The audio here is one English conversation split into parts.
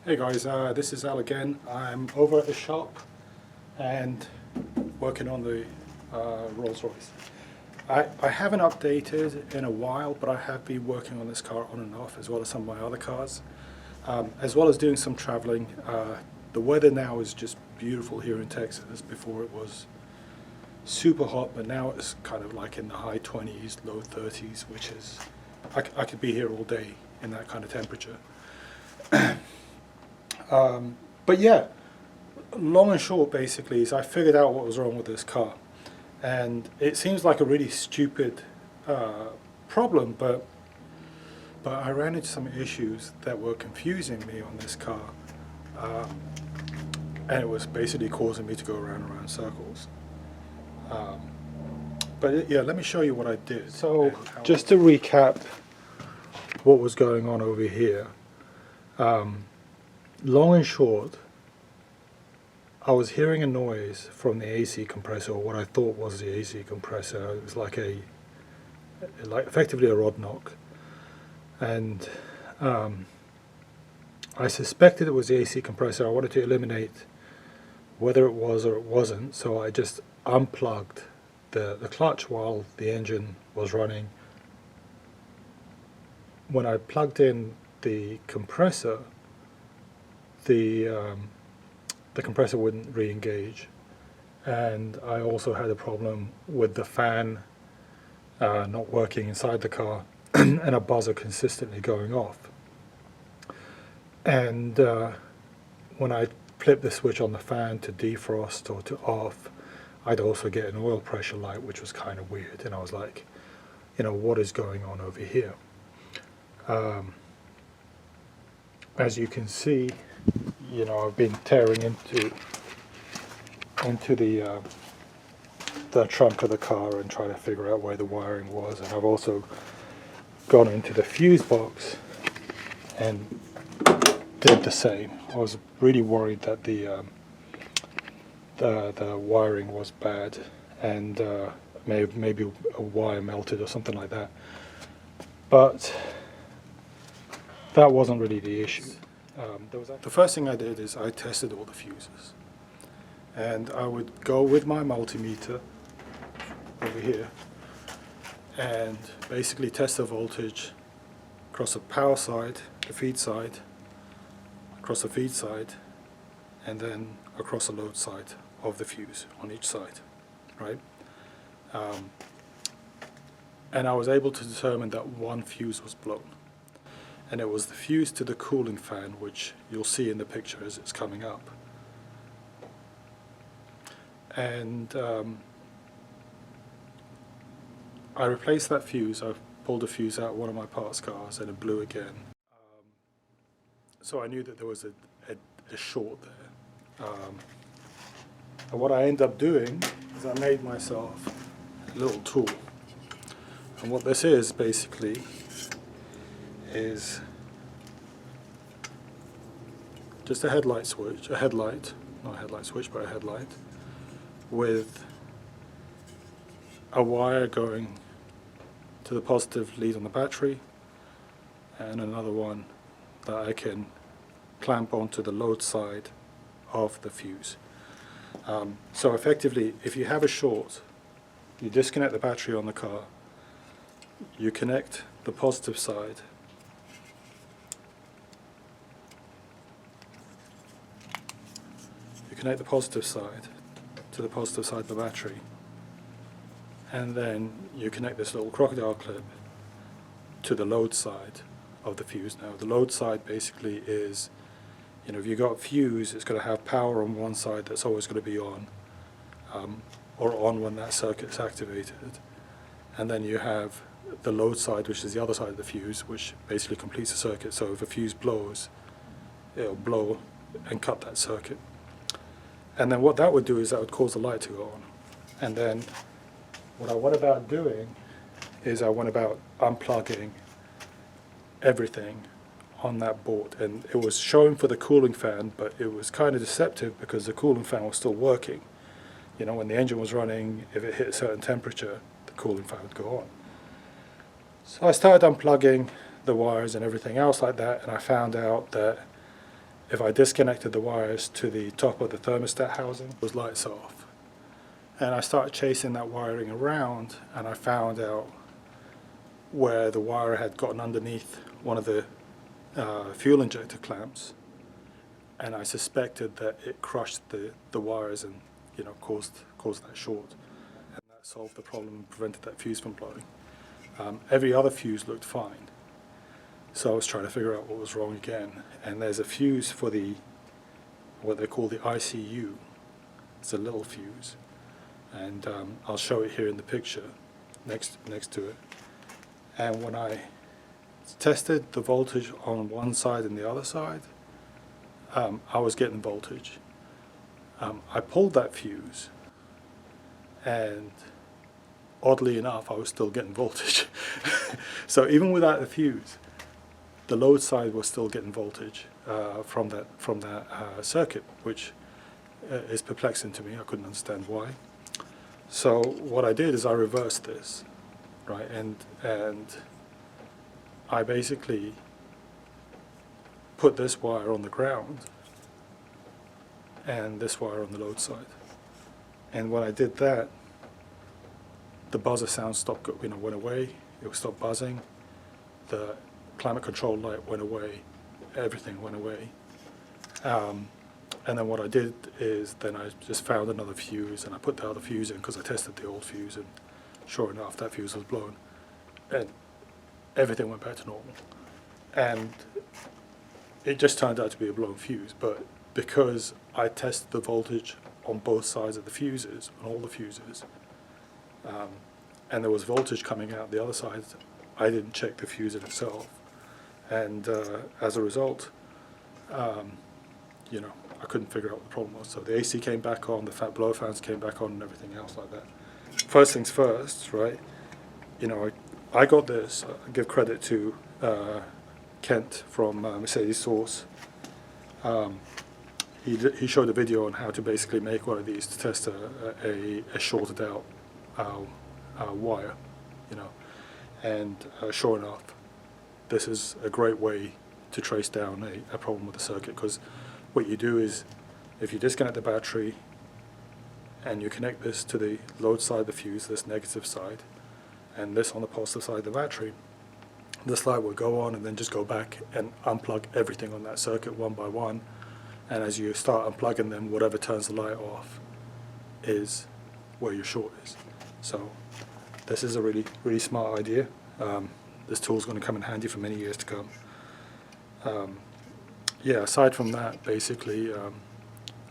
Hey guys, this is Al again. I'm over at the shop and working on the Rolls Royce. I haven't updated in a while, but I have been working on this car on and off, as well as some of my other cars, as well as doing some traveling. The weather now is just beautiful here in Texas. Before it was super hot, but now it's kind of like in the high 20s, low 30s, which is, I could be here all day in that kind of temperature. But yeah, long and short basically is I figured out what was wrong with this car. And it seems like a really stupid problem, but I ran into some issues that were confusing me on this car. And it was basically causing me to go around and around circles. Yeah, let me show you what I did. So just to recap what was going on over here. Long and short, I was hearing a noise from the AC compressor, or what I thought was the AC compressor. It was like effectively a rod knock, and I suspected it was the AC compressor. I wanted to eliminate whether it was or it wasn't, so I just unplugged the clutch while the engine was running. When I plugged in the compressor, the compressor wouldn't re-engage, and I also had a problem with the fan not working inside the car and a buzzer consistently going off. And when I flipped the switch on the fan to defrost or to off, I'd also get an oil pressure light, which was kind of weird, and I was like, what is going on over here? As you can see, I've been tearing into the trunk of the car and trying to figure out where the wiring was, and I've also gone into the fuse box and did the same. I was really worried that the wiring was bad, and maybe a wire melted or something like that, but that wasn't really the issue. The first thing I did is I tested all the fuses, and I would go with my multimeter over here and basically test the voltage across the power side, the feed side, across the feed side, and then across the load side of the fuse on each side, right? And I was able to determine that one fuse was blown. And it was the fuse to the cooling fan, which you'll see in the picture as it's coming up. And I replaced that fuse. I pulled a fuse out of one of my parts cars and it blew again. So I knew that there was a short there. And what I ended up doing is I made myself a little tool. And what this is basically is just a headlight switch, not a headlight switch, but a headlight with a wire going to the positive lead on the battery and another one that I can clamp onto the load side of the fuse. So effectively, if you have a short, you disconnect the battery on the car, you connect the positive side connect the positive side to the positive side of the battery, and then you connect this little crocodile clip to the load side of the fuse. Now the load side basically is, if you've got a fuse, it's going to have power on one side that's always going to be on, or on when that circuit's activated, and then you have the load side, which is the other side of the fuse, which basically completes the circuit. So if a fuse blows, it'll blow and cut that circuit. And then what that would do is that would cause the light to go on. And then what I went about doing is I went about unplugging everything on that board. And it was showing for the cooling fan, but it was kind of deceptive because the cooling fan was still working. When the engine was running, if it hit a certain temperature, the cooling fan would go on. So I started unplugging the wires and everything else like that, and I found out that if I disconnected the wires to the top of the thermostat housing, those lights off. And I started chasing that wiring around, and I found out where the wire had gotten underneath one of the fuel injector clamps, and I suspected that it crushed the wires and, you know, caused that short, and that solved the problem and prevented that fuse from blowing. Every other fuse looked fine, so I was trying to figure out what was wrong again. And there's a fuse for what they call the ICU. It's a little fuse, and I'll show it here in the picture next to it. And when I tested the voltage on one side and the other side, I was getting voltage. I pulled that fuse, and oddly enough, I was still getting voltage. So even without the fuse, the load side was still getting voltage from that circuit, which is perplexing to me. I couldn't understand why. So what I did is I reversed this, right, and I basically put this wire on the ground and this wire on the load side. And when I did that, the buzzer sound went away. It stopped buzzing. The climate control light went away. Everything went away. And then what I did is then I just found another fuse, and I put the other fuse in because I tested the old fuse, and sure enough, that fuse was blown, and everything went back to normal. And it just turned out to be a blown fuse, but because I tested the voltage on both sides of the fuses, on all the fuses, and there was voltage coming out the other side, I didn't check the fuse in itself, and as a result, you know, I couldn't figure out what the problem was. So the AC came back on, the blower fans came back on, and everything else like that. First things first, right? You know, I got this. I give credit to Kent from Mercedes Source. He showed a video on how to basically make one of these to test a shorted out wire, you know, and sure enough, this is a great way to trace down a problem with the circuit, because what you do is, if you disconnect the battery and you connect this to the load side of the fuse, this negative side, and this on the positive side of the battery, this light will go on and then just go back and unplug everything on that circuit one by one, and as you start unplugging them, whatever turns the light off is where your short is. So this is a really, really smart idea. This tool is going to come in handy for many years to come. Yeah, aside from that, basically,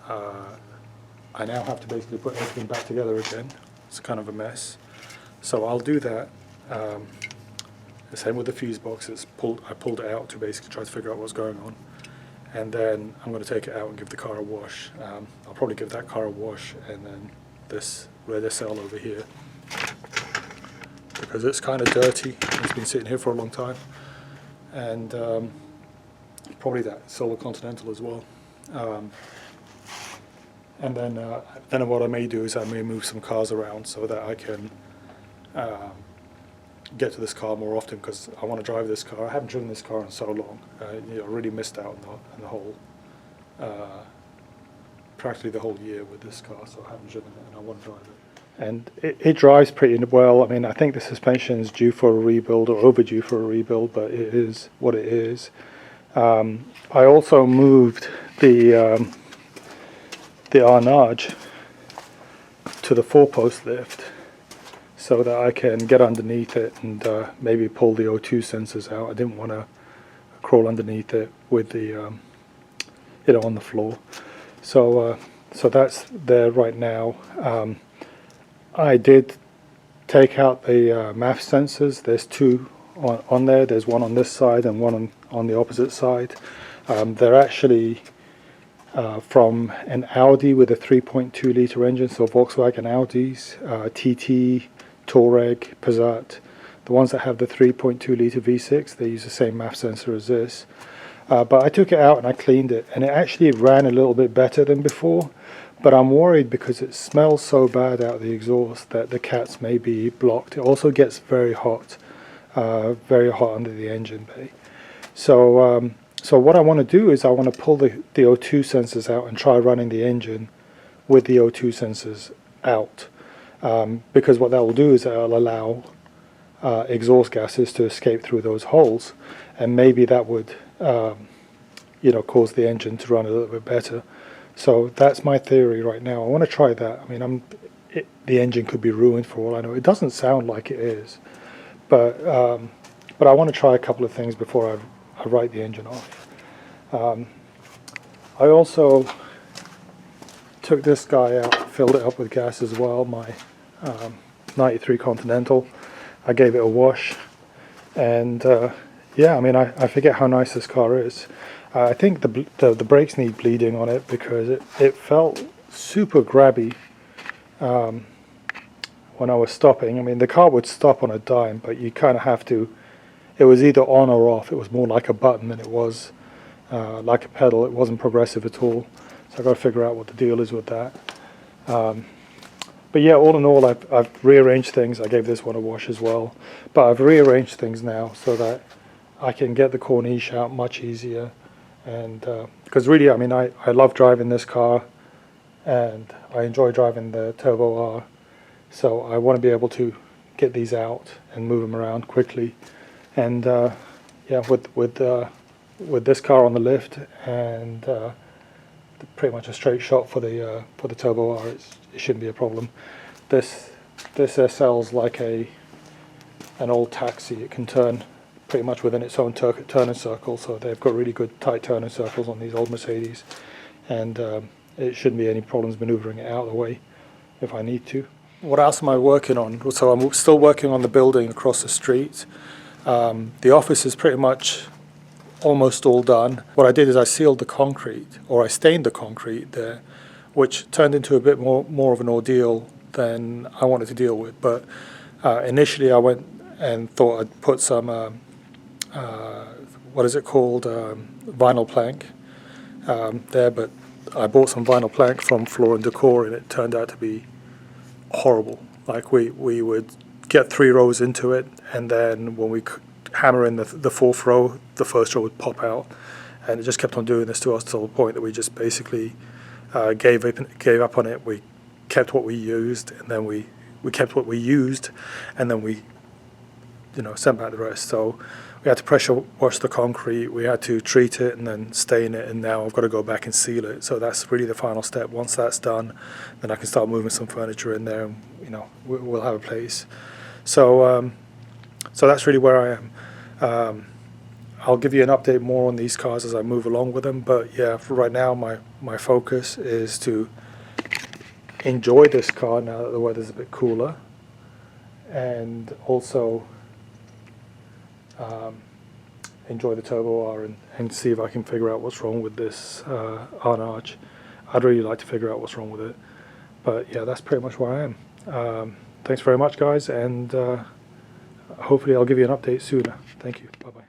I now have to basically put everything back together again. It's kind of a mess. So I'll do that. The same with the fuse box. I pulled it out to basically try to figure out what's going on. And then I'm going to take it out and give the car a wash. I'll probably give that car a wash, and then this red SL over here, because it's kind of dirty. It's been sitting here for a long time. And probably that Silver Continental as well. And then what I may do is I may move some cars around so that I can get to this car more often, because I want to drive this car. I haven't driven this car in so long. You know, I really missed out on the whole, practically the whole year with this car, so I haven't driven it and I want to drive it. And it drives pretty well. I mean, I think the suspension is due for a rebuild, or overdue for a rebuild, but it is what it is. I also moved the Arnage to the 4-post lift so that I can get underneath it and maybe pull the O2 sensors out. I didn't want to crawl underneath it with the you know, on the floor. So that's there right now. I did take out the MAF sensors. There's two on there. There's one on this side and one on the opposite side. They're actually from an Audi with a 3.2 litre engine, so Volkswagen Audis, TT, Touareg, Passat. The ones that have the 3.2 litre V6, they use the same MAF sensor as this. But I took it out and I cleaned it, and it actually ran a little bit better than before. But I'm worried because it smells so bad out of the exhaust that the cats may be blocked. It also gets very hot under the engine bay. So So what I want to do is I want to pull the O2 sensors out and try running the engine with the O2 sensors out, because what that will do is it'll allow exhaust gases to escape through those holes, and maybe that would cause the engine to run a little bit better. So that's my theory right now. I want to try that. I mean, the engine could be ruined for all I know. It doesn't sound like it is, but I want to try a couple of things before I write the engine off. I also took this guy out, filled it up with gas as well, my 93 Continental. I gave it a wash, and yeah, I mean, I forget how nice this car is. I think the brakes need bleeding on it, because it felt super grabby when I was stopping. I mean, the car would stop on a dime, but you kind of have to, it was either on or off. It was more like a button than it was like a pedal. It wasn't progressive at all. So I've got to figure out what the deal is with that. But yeah, all in all, I've rearranged things. I gave this one a wash as well. But I've rearranged things now so that I can get the Corniche out much easier. And because really, I mean, I love driving this car, and I enjoy driving the Turbo R. So I want to be able to get these out and move them around quickly. And yeah, with this car on the lift and pretty much a straight shot for the Turbo R, it shouldn't be a problem. This SL's like an old taxi. It can turn pretty much within its own turning circle, so they've got really good tight turning circles on these old Mercedes, and it shouldn't be any problems maneuvering it out of the way if I need to. What else am I working on? So I'm still working on the building across the street. The office is pretty much almost all done. What I did is I sealed the concrete, or I stained the concrete there, which turned into a bit more of an ordeal than I wanted to deal with. But initially I went and thought I'd put some what is it called, vinyl plank there, but I bought some vinyl plank from Floor & Decor, and it turned out to be horrible. Like we would get 3 rows into it, and then when we hammer in the 4th row, the 1st row would pop out, and it just kept on doing this to us till the point that we just basically gave up on it. We kept what we used, and then we kept what we used, and then we sent back the rest. So we had to pressure wash the concrete, we had to treat it and then stain it, and now I've got to go back and seal it. So that's really the final step. Once that's done, then I can start moving some furniture in there, and we'll have a place. So so that's really where I am. I'll give you an update more on these cars as I move along with them, but yeah, for right now my focus is to enjoy this car now that the weather's a bit cooler, and also enjoy the Turbo R and see if I can figure out what's wrong with this Arnage. I'd really like to figure out what's wrong with it, but yeah, that's pretty much where I am. Thanks very much, guys, and hopefully I'll give you an update sooner. Thank you. Bye-bye.